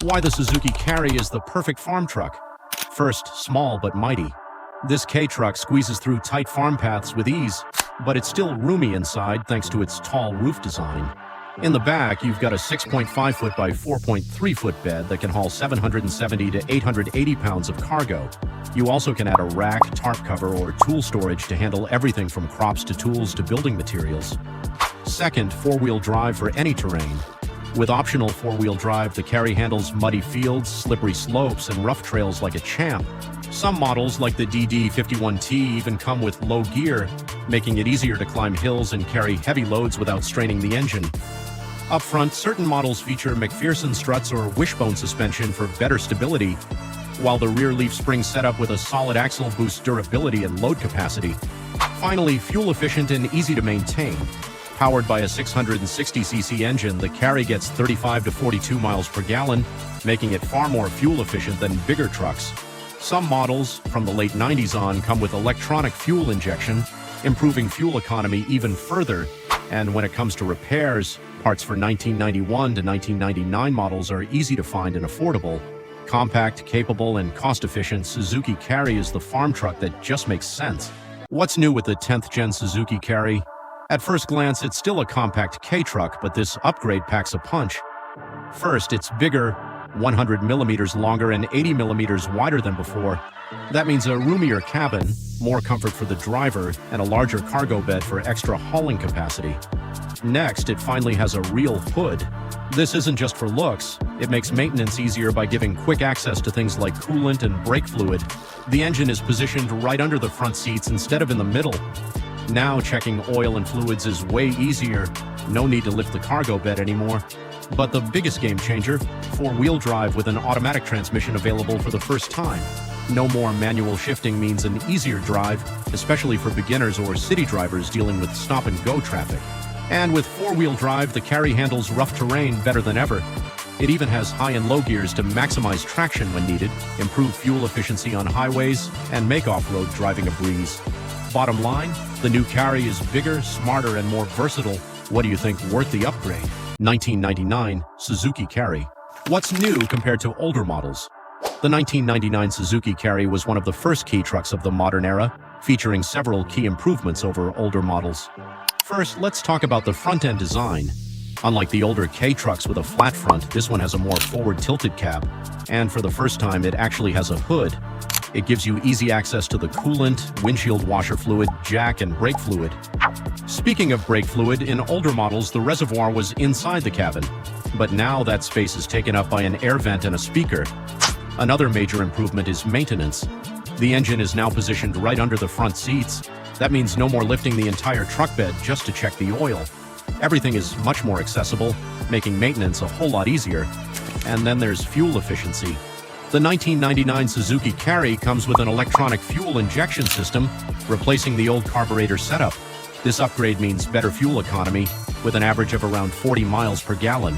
why the Suzuki Carry is the perfect farm truck. First, small but mighty. This K-truck squeezes through tight farm paths with ease, but it's still roomy inside thanks to its tall roof design. In the back, you've got a 6.5-foot by 4.3-foot bed that can haul 770 to 880 pounds of cargo. You also can add a rack, tarp cover, or tool storage to handle everything from crops to tools to building materials. Second, four-wheel drive for any terrain. With optional four-wheel drive, the Carry handles muddy fields, slippery slopes, and rough trails like a champ. Some models, like the DD51T, even come with low gear, making it easier to climb hills and carry heavy loads without straining the engine. Up front, certain models feature McPherson struts or wishbone suspension for better stability, while the rear leaf spring setup with a solid axle boosts durability and load capacity. Finally, fuel-efficient and easy to maintain. Powered by a 660cc engine, the Carry gets 35 to 42 miles per gallon, making it far more fuel-efficient than bigger trucks. Some models, from the late 90s on, come with electronic fuel injection, improving fuel economy even further. And when it comes to repairs, parts for 1991 to 1999 models are easy to find and affordable. Compact, capable, and cost-efficient, Suzuki Carry is the farm truck that just makes sense. What's new with the 10th-gen Suzuki Carry? At first glance, it's still a compact K-truck, but this upgrade packs a punch. First, it's bigger, 100 millimeters longer and 80 millimeters wider than before. That means a roomier cabin, more comfort for the driver, and a larger cargo bed for extra hauling capacity. Next, it finally has a real hood. This isn't just for looks. It makes maintenance easier by giving quick access to things like coolant and brake fluid. The engine is positioned right under the front seats instead of in the middle. Now checking oil and fluids is way easier. No need to lift the cargo bed anymore. But the biggest game changer, four-wheel drive with an automatic transmission available for the first time. No more manual shifting means an easier drive, especially for beginners or city drivers dealing with stop-and-go traffic. And with four-wheel drive, the Carry handles rough terrain better than ever. It even has high and low gears to maximize traction when needed, improve fuel efficiency on highways, and make off-road driving a breeze. Bottom line, the new Carry is bigger, smarter, and more versatile. What do you think worth the upgrade? 1999 Suzuki Carry. What's new compared to older models? The 1999 Suzuki Carry was one of the first key trucks of the modern era, featuring several key improvements over older models. First, let's talk about the front-end design. Unlike the older K-trucks with a flat front, this one has a more forward-tilted cab. And for the first time, it actually has a hood. It gives you easy access to the coolant, windshield washer fluid, jack, and brake fluid. Speaking of brake fluid, in older models, the reservoir was inside the cabin. But now that space is taken up by an air vent and a speaker. Another major improvement is maintenance. The engine is now positioned right under the front seats. That means no more lifting the entire truck bed just to check the oil. Everything is much more accessible, making maintenance a whole lot easier. And then there's fuel efficiency. The 1999 Suzuki Carry comes with an electronic fuel injection system, replacing the old carburetor setup. This upgrade means better fuel economy, with an average of around 40 miles per gallon.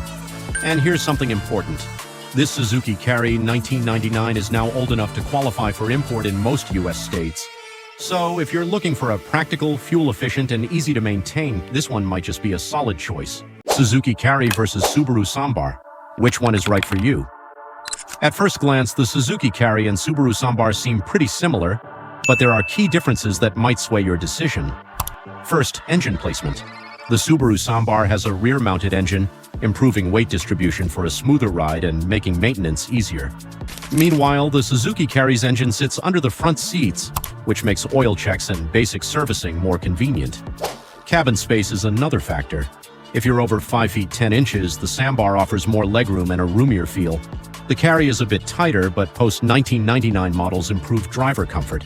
And here's something important. This Suzuki Carry 1999 is now old enough to qualify for import in most US states. So if you're looking for a practical, fuel-efficient, and easy to maintain, this one might just be a solid choice. Suzuki Carry versus Subaru Sambar. Which one is right for you? At first glance, the Suzuki Carry and Subaru Sambar seem pretty similar, but there are key differences that might sway your decision. First, engine placement. The Subaru Sambar has a rear-mounted engine, improving weight distribution for a smoother ride and making maintenance easier. Meanwhile, the Suzuki Carry's engine sits under the front seats, which makes oil checks and basic servicing more convenient. Cabin space is another factor. If you're over 5 feet 10 inches, the Sambar offers more legroom and a roomier feel. The Carry is a bit tighter, but post-1999 models improve driver comfort.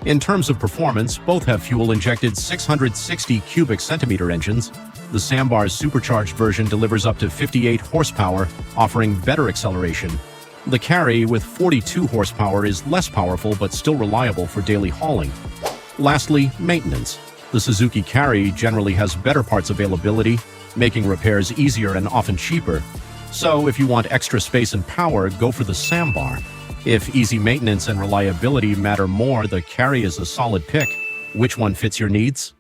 In terms of performance, both have fuel-injected 660 cubic centimeter engines. The Sambar's supercharged version delivers up to 58 horsepower, offering better acceleration. The Carry, with 42 horsepower, is less powerful but still reliable for daily hauling. Lastly, maintenance. The Suzuki Carry generally has better parts availability, making repairs easier and often cheaper. So if you want extra space and power, go for the Sambar. If easy maintenance and reliability matter more, the Carry is a solid pick. Which one fits your needs?